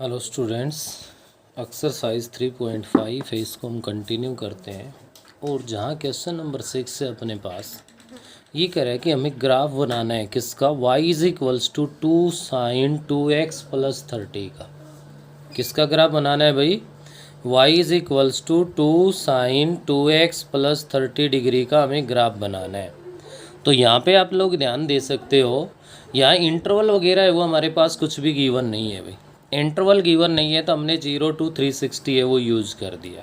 Hello students, exercise 3.5 है, इसको हम कंटिन्यू करते हैं। और जहाँ क्वेश्चन नंबर 6 है अपने पास ये कह रहा है कि हमें ग्राफ बनाना है किसका, y is equals to 2 sine 2x plus 30 का। किसका ग्राफ बनाना है भाई? y is equals to 2 sine 2x plus 30 degree का हमें ग्राफ बनाना है। तो यहाँ पे आप लोग ध्यान दे सकते हो, यहाँ इंटरवल वगैरह है वो हमारे पास कुछ भी गिवन नहीं है भाई। इंटरवल गिवन नहीं है तो हमने 0 to 360 है वो यूज़ कर दिया।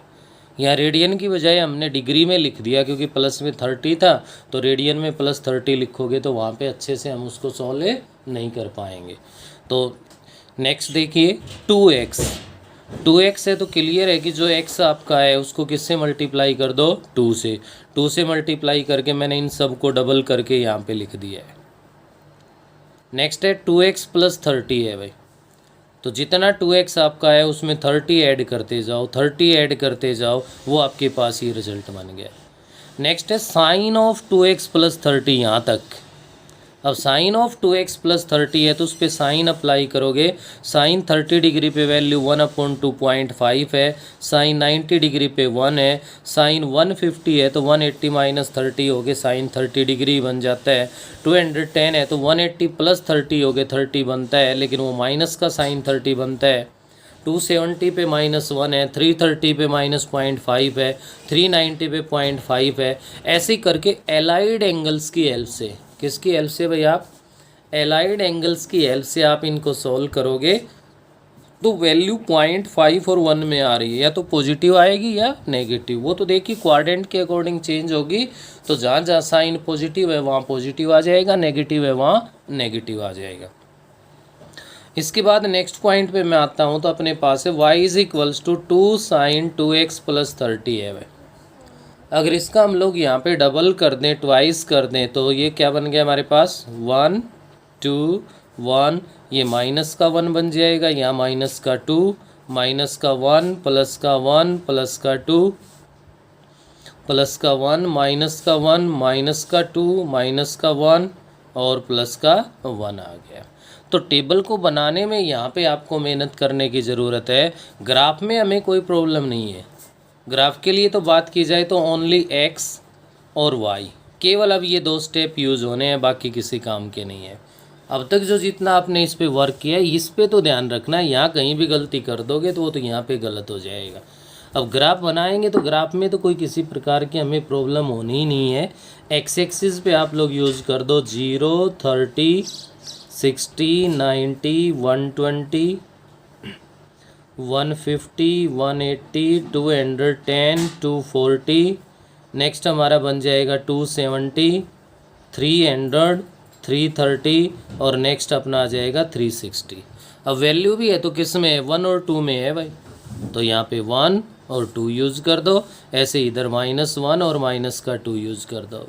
यहाँ रेडियन की बजाय हमने डिग्री में लिख दिया, क्योंकि प्लस में 30 था तो रेडियन में प्लस 30 लिखोगे तो वहाँ पे अच्छे से हम उसको सॉल्व नहीं कर पाएंगे। तो नेक्स्ट देखिए 2x है तो क्लियर है कि जो x आपका है उसको किससे मल्टीप्लाई कर दो, 2 से मल्टीप्लाई करके मैंने इन सब को डबल करके यहाँ पे लिख दिया है। नेक्स्ट है 2x प्लस 30 है भाई, तो जितना 2x आपका है उसमें 30 ऐड करते जाओ, 30 ऐड करते जाओ, वो आपके पास ये रिजल्ट बन गया। नेक्स्ट है साइन ऑफ 2x प्लस 30, यहाँ तक। अब साइन ऑफ 2x प्लस 30 है तो उस पर साइन अप्लाई करोगे। साइन 30 डिग्री पे वैल्यू 1/2.5 है, साइन 90 डिग्री पे 1 है, साइन 150 है तो 180 माइनस 30 हो गए साइन 30 डिग्री बन जाता है। 210 है तो 180 प्लस 30 हो गए 30 बनता है, लेकिन वो माइनस का साइन 30 बनता है। 270 पे -1 है, 330 पे -0.5 है, 390 पे 0.5 है। ऐसे करके एलाइड एंगल्स की हेल्प से, किसकी हेल्प से भाई? आप एलाइड एंगल्स की हेल्प से आप इनको सॉल्व करोगे तो वैल्यू 0.5 और 1 में आ रही है, या तो पॉजिटिव आएगी या नेगेटिव। वो तो देखिए क्वाड्रेंट के अकॉर्डिंग चेंज होगी, तो जहाँ जहाँ साइन पॉजिटिव है वहाँ पॉजिटिव आ जाएगा, नेगेटिव है वहाँ नेगेटिव आ जाएगा। इसके बाद नेक्स्ट पॉइंट पे मैं आता हूँ, तो अपने पास है y is equals to 2 sine 2x plus 30 है भाई। अगर इसका हम लोग यहाँ पे डबल कर दें, ट्वाइस कर दें, तो ये क्या बन गया हमारे पास 1 2 1, ये माइनस का 1 बन जाएगा, यहाँ माइनस का 2, माइनस का 1 प्लस का 1 प्लस का 2 प्लस का 1 माइनस का 1 माइनस का 2 माइनस का 1 और प्लस का 1 आ गया। तो टेबल को बनाने में यहाँ पे आपको मेहनत करने की ज़रूरत है। ग्राफ में हमें कोई प्रॉब्लम नहीं है। ग्राफ के लिए तो बात की जाए तो ओनली x और y, केवल अब ये 2 स्टेप यूज़ होने हैं, बाकी किसी काम के नहीं है। अब तक जो जितना आपने इस पे वर्क किया है इस पे तो ध्यान रखना है, यहाँ कहीं भी गलती कर दोगे तो वो तो यहाँ पे गलत हो जाएगा। अब ग्राफ बनाएंगे तो ग्राफ में तो कोई किसी प्रकार की हमें प्रॉब्लम होनी ही नहीं है। एक्स एक्सिस पे आप लोग यूज़ कर दो 0 30 60 90 120 150 180 210 240। नेक्स्ट हमारा बन जाएगा 270 300 330 और नेक्स्ट अपना आ जाएगा 360। अब वैल्यू भी है तो किस में है? 1 और 2 में है भाई, तो यहाँ पे 1 और 2 यूज़ कर दो। ऐसे इधर -1 और माइनस का 2 यूज़ कर दो।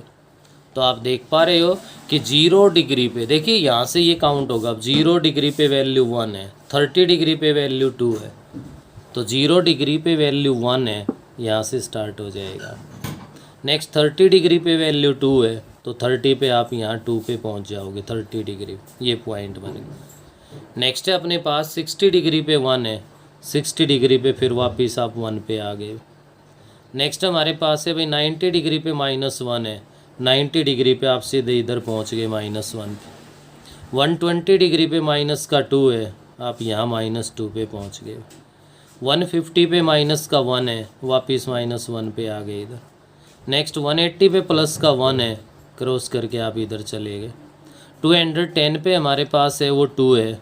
तो आप देख पा रहे हो कि 0 डिग्री पे, देखिए यहाँ से ये काउंट होगा। अब 0 डिग्री पे वैल्यू 1 है, 30 डिग्री पे वैल्यू 2 है, तो 0 डिग्री पे वैल्यू 1 है, यहाँ से स्टार्ट हो जाएगा। नेक्स्ट 30 डिग्री पे वैल्यू 2 है, तो 30 पे आप यहाँ 2 पे पहुँच जाओगे, 30 डिग्री ये पॉइंट बनेगा। नेक्स्ट है अपने पास 60 डिग्री पे 1 है, 60 डिग्री पे फिर वापस आप 1 पे आ गए। नेक्स्ट हमारे पास है भाई 90 डिग्री पे -1 है, 90 डिग्री पे आप सीधे इधर पहुंच गए -1 पे। 120 डिग्री पे माइनस का 2 है, आप यहाँ -2 पे पहुंच गए। 150 पे माइनस का 1 है, वापस -1 पे आ गए इधर। नेक्स्ट 180 पे प्लस का 1 है, क्रॉस करके आप इधर चले गए। 210 पे हमारे पास है वो 2 है,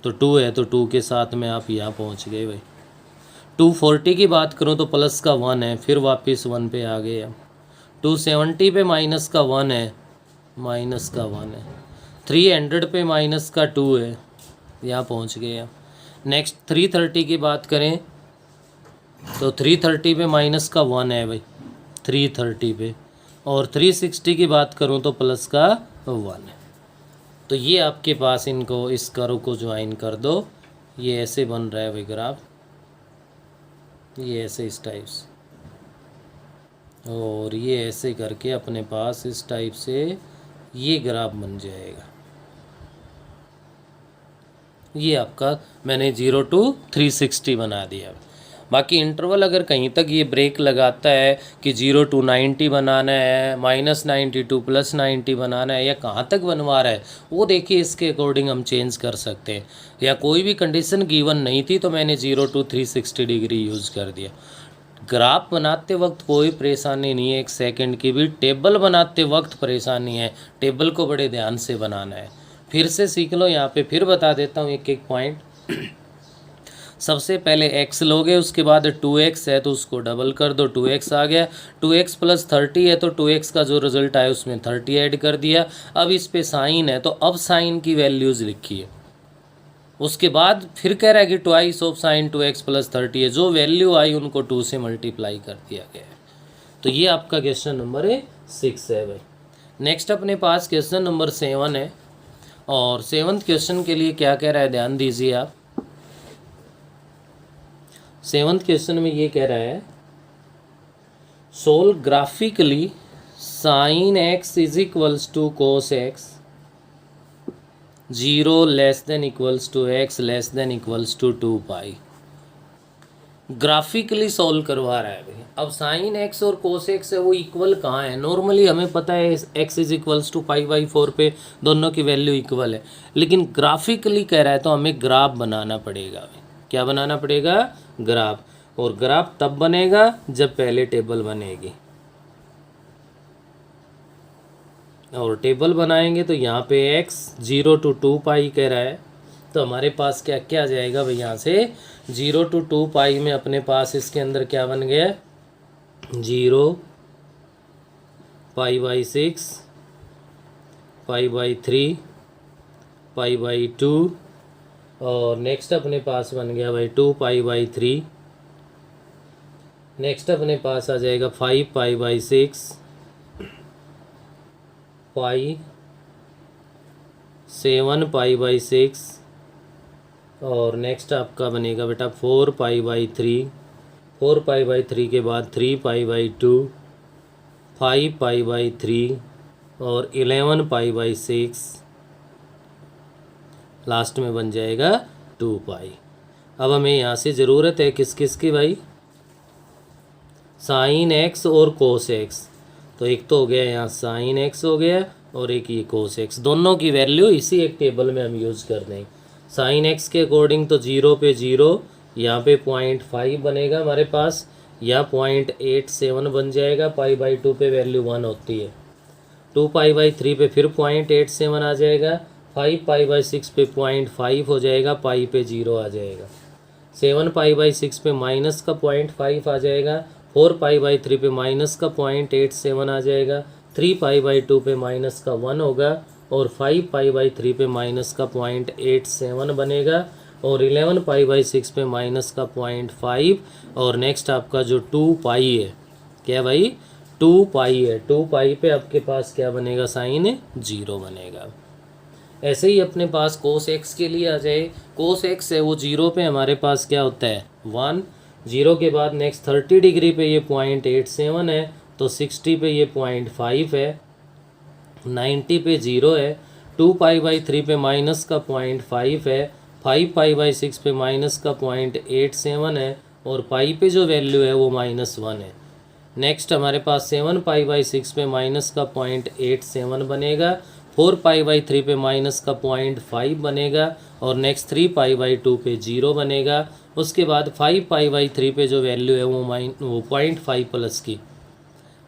तो 2 है तो 2 के साथ में आप यहाँ पहुँच गए भाई। 240 की बात करूँ तो प्लस का 1 है, फिर वापस 1 पे आ गए। 270 पे माइनस का 1 है, माइनस का 1 है। 300 पे माइनस का 2 है, यहाँ पहुँच गए आप। नेक्स्ट 330 की बात करें तो 330 पे माइनस का 1 है भाई, 330 पे। और 360 की बात करूँ तो प्लस का 1 है। तो ये आपके पास इनको इस कर्व को ज्वाइन कर दो, ये ऐसे बन रहा है भाई ग्राफ, ये ऐसे इस टाइप से, और ये ऐसे करके अपने पास इस टाइप से ये ग्राफ बन जाएगा। ये आपका मैंने 0 to 360 बना दिया। बाकी इंटरवल अगर कहीं तक ये ब्रेक लगाता है कि 0 to 90 बनाना है, -90 to +90 बनाना है, या कहाँ तक बनवा रहा है, वो देखिए इसके अकॉर्डिंग हम चेंज कर सकते हैं। या कोई भी कंडीशन गिवन नहीं थी तो मैंने 0 to 360 डिग्री यूज़ कर दिया। ग्राफ बनाते वक्त कोई परेशानी नहीं है, एक सेकंड की भी। टेबल बनाते वक्त परेशानी है, टेबल को बड़े ध्यान से बनाना है। फिर से सीख लो, यहाँ पे फिर बता देता हूँ एक एक पॉइंट। सबसे पहले x लोगे, उसके बाद 2x है तो उसको डबल कर दो, 2x आ गया। 2x + 30 है तो 2x का जो रिजल्ट आया उसमें 30 ऐड कर दिया। अब इस पे साइन है तो अब साइन की वैल्यूज़ लिखिए। उसके बाद फिर कह रहा है कि ट्वाइस ऑफ साइन 2x + 30 है, जो वैल्यू आई उनको 2 से मल्टीप्लाई कर दिया गया है। तो ये आपका क्वेश्चन नंबर 6 है भाई। नेक्स्ट अपने पास क्वेश्चन नंबर 7 है, और 7th क्वेश्चन के लिए क्या कह रहा है ध्यान दीजिए आप। 7th क्वेश्चन में ये कह रहा है, solve graphically sine x = cos x 0 < x < 2 pi. Graphically solve करवा रहा है भाई। अब साइन x और कोस x है वो इक्वल कहाँ है? नॉर्मली हमें पता है x = π/4 पे दोनों की वैल्यू इक्वल है, लेकिन ग्राफिकली कह रहा है तो हमें ग्राफ बनाना पड़ेगा भाई। क्या बनाना पड़ेगा? ग्राफ। और ग्राफ तब बनेगा जब पहले टेबल बनेगी, और टेबल बनाएंगे तो यहाँ पे x 0 to 2 पाई कह रहा है, तो हमारे पास क्या क्या आ जाएगा भाई? यहाँ से 0 to 2 पाई में अपने पास इसके अंदर क्या बन गया? 0 π/6 π/3 π/2, और नेक्स्ट अपने पास बन गया भाई 2 π/3। नेक्स्ट अपने पास आ जाएगा 5 π/6 पाई 7 π/6, और नेक्स्ट आपका बनेगा बेटा 4 π/3। 4 π/3 के बाद 3 π/2, 5 π/3 और 11 π/6, लास्ट में बन जाएगा 2 पाई। अब हमें यहाँ से ज़रूरत है किस किस की भाई? साइन x और कोस x। तो एक तो हो गया यहाँ साइन x हो गया, और एक ये कोस x। दोनों की वैल्यू इसी एक टेबल में हम यूज़ कर देंगे। साइन x के अकॉर्डिंग तो 0 पे 0, यहाँ पे 0.5 बनेगा हमारे पास, या 0.87 बन जाएगा। π/2 पे वैल्यू 1 होती है। 2 π/3 पे फिर 0.87 आ जाएगा। 5 π/6 पे 0.5 हो जाएगा, पाई पे 0 आ जाएगा। 7 π/6 पे माइनस का 0.5 आ जाएगा। 4 π/3 पे माइनस का 0.87 आ जाएगा। 3 π/2 पे माइनस का 1 होगा, और 5 π/3 पे माइनस का 0.87 बनेगा, और 11 π/6 पे माइनस का 0.5, और नेक्स्ट आपका जो 2 पाई है, क्या भाई? 2 पाई है। 2 पाई पे आपके पास क्या बनेगा? साइन 0 बनेगा। ऐसे ही अपने पास कोस x के लिए आ जाए। कोस x है वो 0 पे हमारे पास क्या होता है? 1। 0 के बाद नेक्स्ट 30 डिग्री पे ये 0.87 है, तो 60 पे ये 0.5 है, 90 पे 0 है, 2 π/3 पे माइनस का 0.5 है, 5 π/6 पे माइनस का 0.87 है, और पाई पे जो वैल्यू है वो -1 है। नेक्स्ट हमारे पास 7 π/6 पे माइनस का 0.87 बनेगा, 4 π/3 पे माइनस का 0.5 बनेगा, और नेक्स्ट 3 π/2 पे 0 बनेगा। उसके बाद 5 π/3 पे जो वैल्यू है वो 0.5 प्लस की,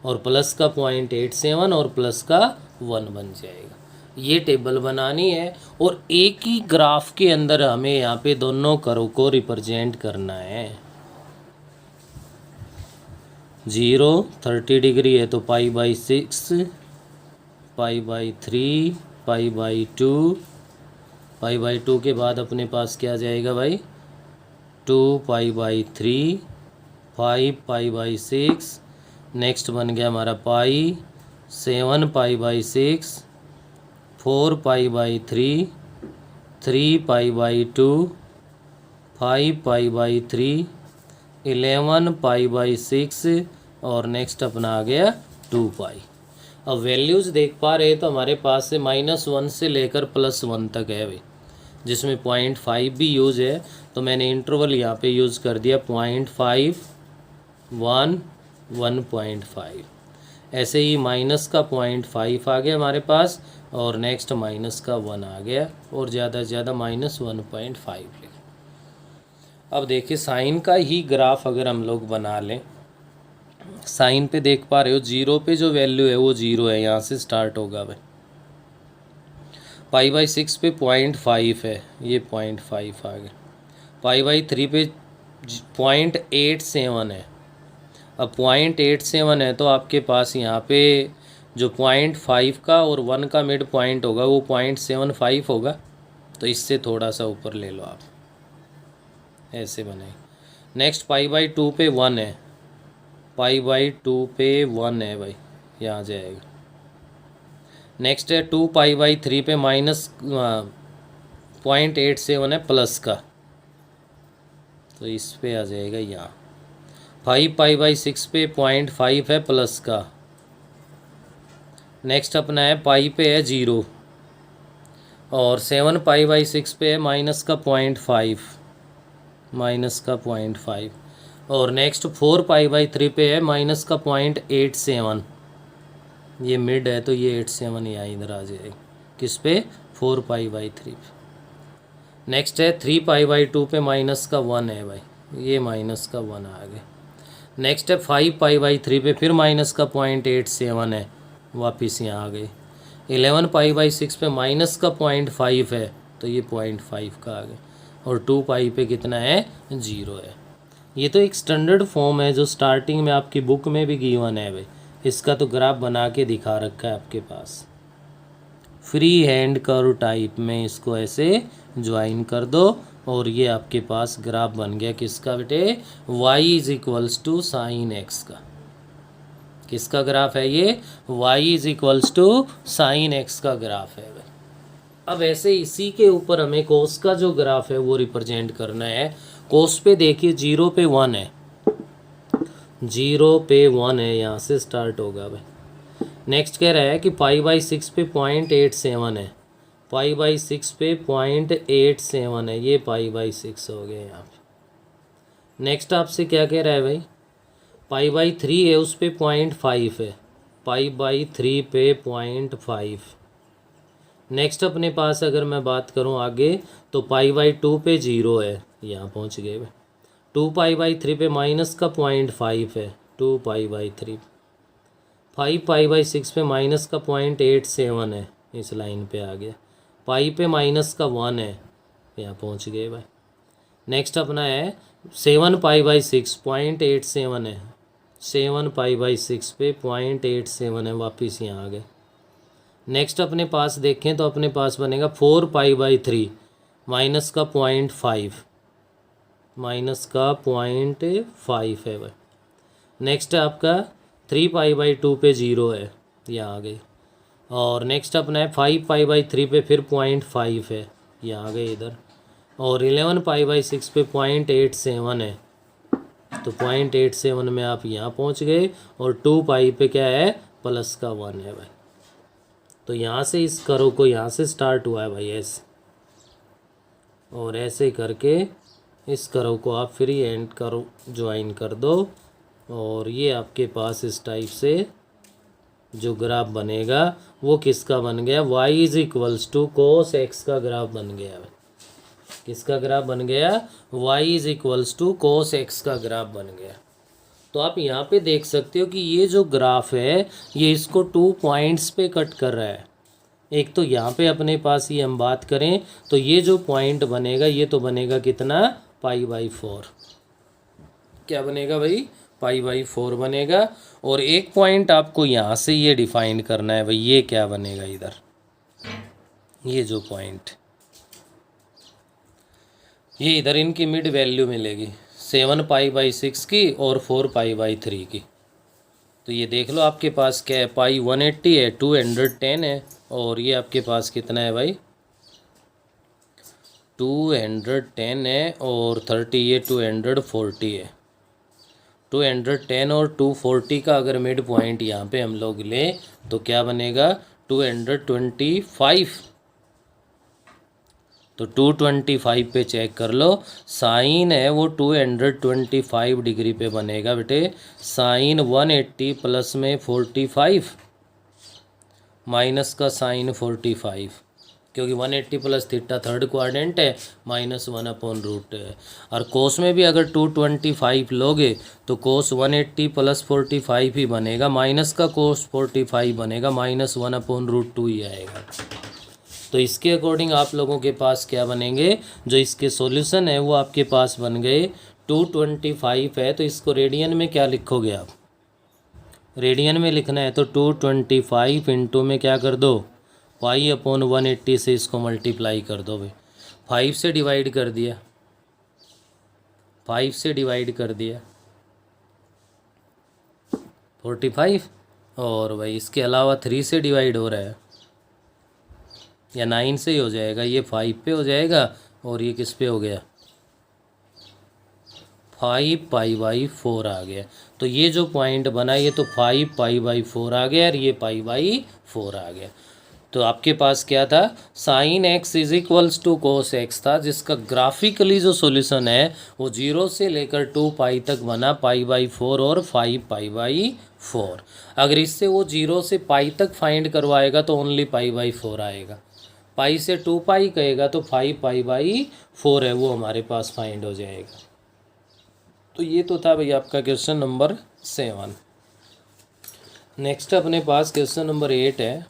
और प्लस का 0.87 और प्लस का 1 बन जाएगा। ये टेबल बनानी है, और एक ही ग्राफ के अंदर हमें यहाँ पे दोनों कर्व को रिप्रेजेंट करना है। 0 30 डिग्री है तो π/6, π/3, π/2, π/2 के बाद अपने पास क्या जाएगा भाई? 2 π/3, 5 π/6, नेक्स्ट बन गया हमारा पाई, 7 π/6, 4 π/3, 3 π/2, 5 π/3, 11 π/6, और नेक्स्ट अपना आ गया 2 पाई। अब वैल्यूज़ देख पा रहे तो हमारे पास से -1 से लेकर +1 तक है भाई। जिसमें 0.5 भी यूज़ है, तो मैंने इंटरवल यहाँ पे यूज़ कर दिया 0.5 1 1.5। ऐसे ही माइनस का 0.5 आ गया हमारे पास, और नेक्स्ट माइनस का 1 आ गया, और ज़्यादा से ज़्यादा -1.5 लिख। अब देखिए साइन का ही ग्राफ अगर हम लोग बना लें, साइन पे देख पा रहे हो 0 पे जो वैल्यू है वो 0 है, यहाँ से स्टार्ट होगा भाई। π/6 पे 0.5 है, ये 0.5 आ गया। π/3 पे 0.87 है। अब 0.87 है तो आपके पास यहाँ पे जो 0.5 का और 1 का मिड पॉइंट होगा वो 0.75 होगा, तो इससे थोड़ा सा ऊपर ले लो आप, ऐसे बने। नेक्स्ट π/2 पे 1 है, π/2 पे 1 है भाई, यहाँ जाएगा। नेक्स्ट है 2π/3 पे -0.87 है प्लस का, तो इस पे आ जाएगा यहाँ। 5π/6 पे 0.5 है प्लस का। नेक्स्ट अपना है पाई पे है 0, और 7π/6 पे है माइनस का 0.5, माइनस का 0.5। और नेक्स्ट 4π/3 पे है माइनस का 0.87, ये मिड है तो ये 87 यहाँ इधर आ जाएगा, किस पे 4π/3 पे। नेक्स्ट है 3π/2 पे माइनस का 1 है भाई, ये माइनस का 1 आ गया। नेक्स्ट है 5π/3 पे फिर माइनस का 0.87 है, वापस यहाँ आ गए। 11π/6 पे माइनस का 0.5 है, तो ये 0.5 का आ गया। और 2π पे कितना है 0 है। ये तो एक स्टैंडर्ड फॉर्म है जो स्टार्टिंग में आपकी बुक में भी गिवन है भाई, इसका तो ग्राफ बना के दिखा रखा है आपके पास। फ्री हैंड कर्व टाइप में इसको ऐसे ज्वाइन कर दो, और ये आपके पास ग्राफ बन गया किसका बेटे, y = sin x का। किसका ग्राफ है ये, y = sin x का ग्राफ है भाई। अब ऐसे इसी के ऊपर हमें कोस का जो ग्राफ है वो रिप्रेजेंट करना है। कोस पे देखिए 0 पे 1 है, 0 पे 1 है, यहाँ से स्टार्ट होगा भाई। नेक्स्ट कह रहा है कि π/6 पे 0.87 है, π/6 पे 0.87 है, ये π/6 हो गया यहाँ पे। नेक्स्ट आपसे क्या कह रहा है भाई, π/3 है उस पे 0.5 है, π/3 पे 0.5। नेक्स्ट अपने पास अगर मैं बात करूं आगे तो π/2 पे 0 है, यहाँ पहुंच गए। 2π/3 पे माइनस का 0.5 है, 2π/3। 5π/6 पे माइनस का 0.87 है, इस लाइन पे आ गया। पाई पे माइनस का 1 है, यहाँ पहुंच गए भाई। नेक्स्ट अपना है 7π/6 0.87 है, 7π/6 पे 0.87 है, वापिस यहाँ आ गए। नेक्स्ट अपने पास देखें तो अपने पास बनेगा 4π/3 माइनस का 0.5, माइनस का 0.5 है भाई। नेक्स्ट है आपका 3π/2 पे 0 है, यहाँ आ गए। और नेक्स्ट अपना है 5π/3 पे फिर 0.5 है, यहाँ आ गए इधर। और 11π/6 पे 0.87 है, तो 0.87 में आप यहाँ पहुँच गए। और 2π पे क्या है, प्लस का 1 है भाई। तो यहाँ से इस करो को यहाँ से स्टार्ट हुआ है भाई ऐसे, और ऐसे करके इस करो को आप फ्री एंड करो ज्वाइन कर दो, और ये आपके पास इस टाइप से जो ग्राफ बनेगा वो किसका बन गया, y = cos x का ग्राफ बन गया भाई। किसका ग्राफ बन गया, y = cos x का ग्राफ बन गया। तो आप यहाँ पे देख सकते हो कि ये जो ग्राफ है ये इसको 2 पॉइंट्स पे कट कर रहा है। एक तो यहाँ पे अपने पास ये हम बात करें तो ये जो पॉइंट बनेगा ये तो बनेगा कितना, π/4। क्या बनेगा भाई, π/4 बनेगा। और एक पॉइंट आपको यहाँ से ये डिफाइन करना है भाई, ये क्या बनेगा इधर, ये जो पॉइंट, ये इधर इनकी मिड वैल्यू मिलेगी 7π/6 की और 4π/3 की। तो ये देख लो आपके पास क्या है, पाई 180 है, 210 है, और ये आपके पास कितना है भाई 210 है, और 30 ये 240 है। 210 और 240 का अगर मिड पॉइंट यहाँ पे हम लोग लें तो क्या बनेगा 225। तो 225 पे चेक कर लो, साइन है वो 225 डिग्री पे बनेगा बेटे। साइन 180 प्लस में 45 माइनस का साइन 45, क्योंकि 180 प्लस थीटा थर्ड क्वाड्रेंट है, -1/रूट है। और कोस में भी अगर 225 लोगे तो कोस 180 प्लस 45 ही बनेगा, माइनस का कोस 45 बनेगा, -1/√2 ही आएगा। तो इसके अकॉर्डिंग आप लोगों के पास क्या बनेंगे, जो इसके सॉल्यूशन है वो आपके पास बन गए 225 है। तो इसको रेडियन में क्या लिखोगे आप, रेडियन में लिखना है तो 225 इंटू में क्या कर दो, π/180 से इसको मल्टीप्लाई कर दो भाई। 5 से डिवाइड कर दिया, 5 से डिवाइड कर दिया 45, और भाई इसके अलावा 3 से डिवाइड हो रहा है, या 9 से ही हो जाएगा, ये 5 पे हो जाएगा और ये किस पे हो गया, 5π/4 आ गया। तो ये जो पॉइंट बना ये तो 5π/4 आ गया और ये π/4 आ गया। तो आपके पास क्या था, sine x is equals to cos x था, जिसका ग्राफिकली जो सॉल्यूशन है वो 0 से लेकर 2π तक बना, π/4 और 5π/4। अगर इससे वो 0 से π तक फाइंड करवाएगा तो ओनली π/4 आएगा, π से 2π कहेगा तो 5π/4 है वो हमारे पास फाइंड हो जाएगा। तो ये तो था भाई आपका क्वेश्चन नंबर 7। नेक्स्ट अपने पास क्वेश्चन नंबर 8 है।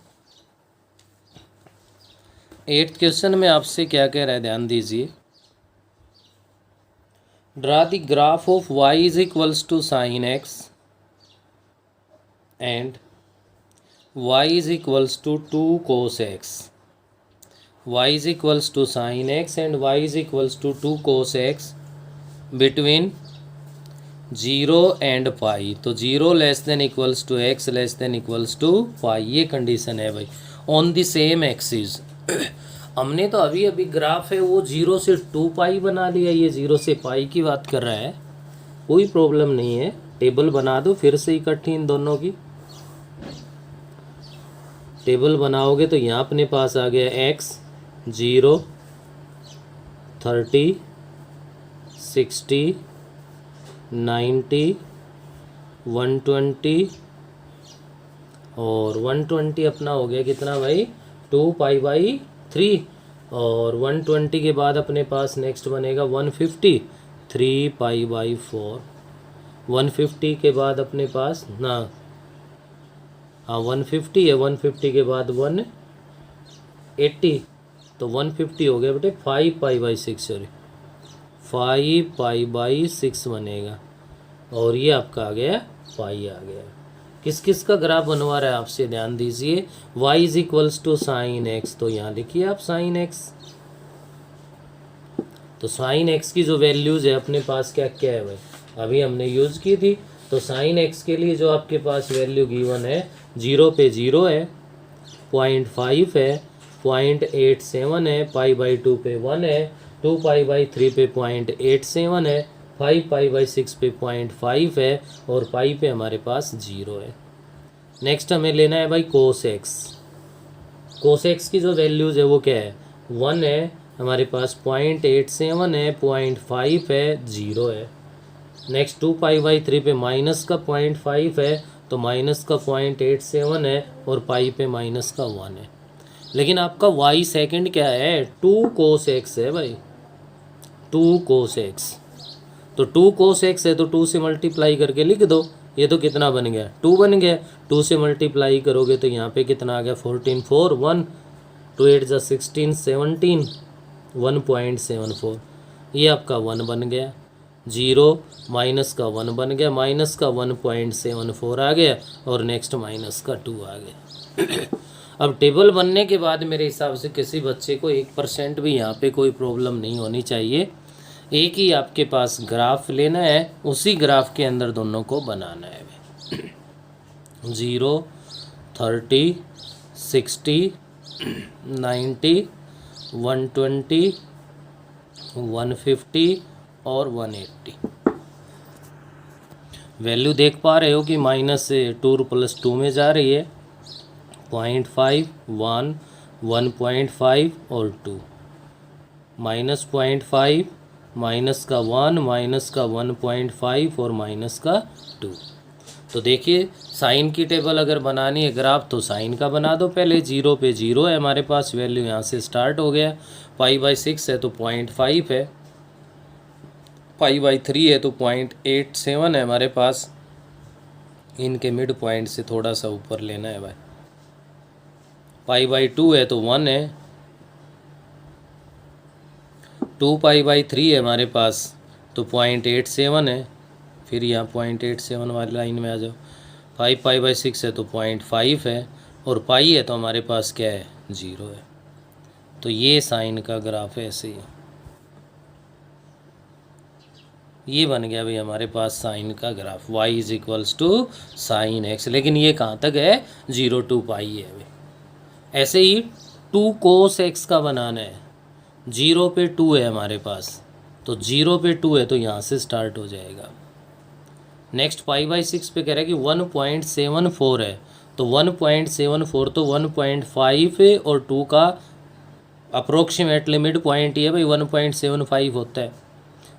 8th क्वेश्चन में आपसे क्या कह रहा है, ध्यान दीजिए। Draw the graph of y is equals to sine x and y is equals to 2 cos x। y is equals to sine x and y is equals to 2 cos x between 0 and pi. तो 0 less than equals to x less than equals to pi, ये condition है भाई on the same axis. हमने तो अभी अभी graph है वो 0 से 2π बना लिया, ये 0 से पाई की बात कर रहा है, कोई प्रॉब्लम नहीं है। टेबल बना दो फिर से इकट्ठी इन दोनों की, टेबल बनाओगे तो यहाँ अपने पास आ गया x 0 30 60 90 120 और 120 अपना हो गया कितना भाई 2π/3, और 120 के बाद अपने पास नेक्स्ट बनेगा 150 3π/4। 150 के बाद अपने पास ना, हाँ 150 है, 150 के बाद 180, तो 150 हो गया बेटे 5π/6, सॉरी 5π/6 बनेगा, और ये आपका आ गया पाई आ गया। किस किस का ग्राफ बनवा रहा है आपसे, ध्यान दीजिए। y is equals to sine x, तो यहाँ लिखिए आप साइन x। तो साइन x की जो वैल्यूज है अपने पास क्या क्या है भाई, अभी हमने यूज की थी। तो साइन x के लिए जो आपके पास वैल्यू गिवन है, 0 पे 0 है, 0.5 है, 0.87 है, π/2 पे 1 है, 2π/3 पे 0.87 है, 5π/6 पे 0.5 है, और पाई पे हमारे पास 0 है। नेक्स्ट हमें लेना है भाई कोस x। कोस x की जो वैल्यूज है वो क्या है, 1 है, हमारे पास 0.87 है, 0.5 है, 0 है। नेक्स्ट 2π/3 पे माइनस का 0.5 है, तो माइनस का 0.87 है, और पाई पे माइनस का 1 है। लेकिन आपका y सेकंड क्या है, 2 cos x है भाई, 2 cos x। तो 2 cos x है तो 2 से मल्टीप्लाई करके लिख दो, ये तो कितना बन गया 2 बन गया। 2 से मल्टीप्लाई करोगे तो यहाँ पे कितना आ गया 14 4 1 2 8 जा 16 17 1.74, ये आपका 1 बन गया। 0 माइनस का 1 बन गया, माइनस का 1.74 आ गया, और नेक्स्ट माइनस का 2 आ गया। अब टेबल बनने के बाद मेरे हिसाब से किसी बच्चे को 1% भी यहाँ पे कोई प्रॉब्लम नहीं होनी चाहिए। एक ही आपके पास ग्राफ लेना है, उसी ग्राफ के अंदर दोनों को बनाना है। 0 30 60 90 120 150 और 180। वैल्यू देख पा रहे हो कि माइनस से 2 + 2 में जा रही है, 0.5 1 1.5 और 2। -0.5, माइनस का 1, माइनस का 1.5 और माइनस का 2। तो देखिए साइन की टेबल अगर बनानी है ग्राफ तो साइन का बना दो पहले। 0 पे 0 है हमारे पास, वैल्यू यहाँ से स्टार्ट हो गया। π/6 है तो 0.5 है, π/3 है तो 0.87 है हमारे पास। इनके मिड पॉइंट से थोड़ा सा ऊपर लेना है भाई। π/2 है तो 1 है, 2π/3 है हमारे पास तो 0.87 है। फिर यहाँ 0.87 वाली लाइन में आ जाओ। 5π/6 है तो 0.5 है, और पाई है तो हमारे पास क्या है 0 है। तो ये साइन का ग्राफ है ऐसे ही। ये बन गया भाई हमारे पास साइन का ग्राफ, y = sin x। लेकिन ये कहाँ तक है 0 to π है भाई। ऐसे ही 2 cos x का बनाना है। 0 पे 2 है हमारे पास, तो 0 पे 2 है तो यहाँ से स्टार्ट हो जाएगा। नेक्स्ट π/6 पे कह रहा है कि 1.74 है, तो 1.74 तो 1.5 है और 2 का अप्रोक्सीमेटली मिड पॉइंट ही है भाई 1.75 होता है।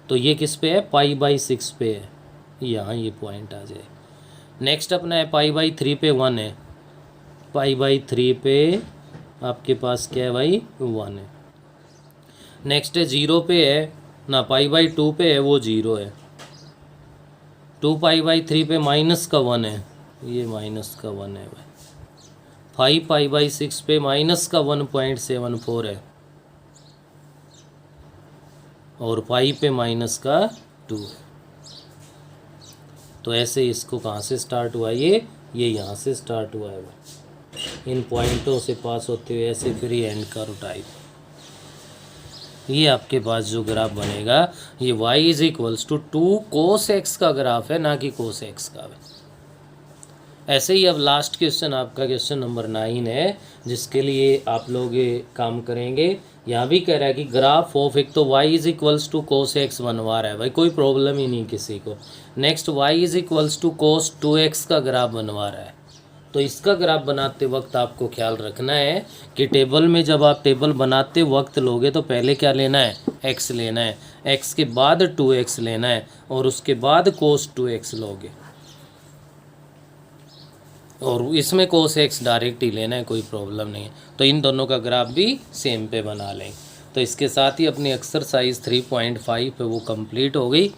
तो ये किस पे है π/6 पे है, यहाँ ये पॉइंट आ जाए। नेक्स्ट अपना है π/3 पे 1 है, π/3 पे आपके पास क्या है भाई 1 है। नेक्स्ट है 0 पे है ना, π/2 पे है वो 0 है। 2π/3 पे माइनस का 1 है, ये माइनस का 1 है भाई। 5π/6 पे माइनस का 1.74 है, और पाई पे माइनस का 2 है। तो ऐसे इसको कहाँ से स्टार्ट हुआ, ये यहाँ से स्टार्ट हुआ है भाई। इन पॉइंटों से पास होते हुए ऐसे फिर ये एंड कर्व टाइप। ये आपके पास जो ग्राफ बनेगा ये y = 2 cos x का ग्राफ है, ना कि cos x का। ऐसे ही अब लास्ट क्वेश्चन आपका क्वेश्चन नंबर 9 है, जिसके लिए आप लोग ये काम करेंगे। यहाँ भी कह रहा है कि ग्राफ ऑफ, एक तो y = cos x बनवा रहा है भाई, कोई प्रॉब्लम ही नहीं किसी को। नेक्स्ट y = cos 2x का ग्राफ बनवा रहा है। तो इसका ग्राफ बनाते वक्त आपको ख्याल रखना है कि टेबल में जब आप टेबल बनाते वक्त लोगे तो पहले क्या लेना है x लेना है, x के बाद 2x लेना है, और उसके बाद cos 2x लोगे। और इसमें cos x डायरेक्ट ही लेना है, कोई प्रॉब्लम नहीं है। तो इन दोनों का ग्राफ भी सेम पे बना लें। तो इसके साथ ही अपनी एक्सरसाइज 3.5 पे वो कंप्लीट हो गई।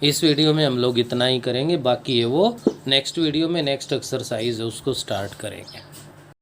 इस वीडियो में हम लोग इतना ही करेंगे, बाकी है वो नेक्स्ट वीडियो में नेक्स्ट एक्सरसाइज है उसको स्टार्ट करेंगे।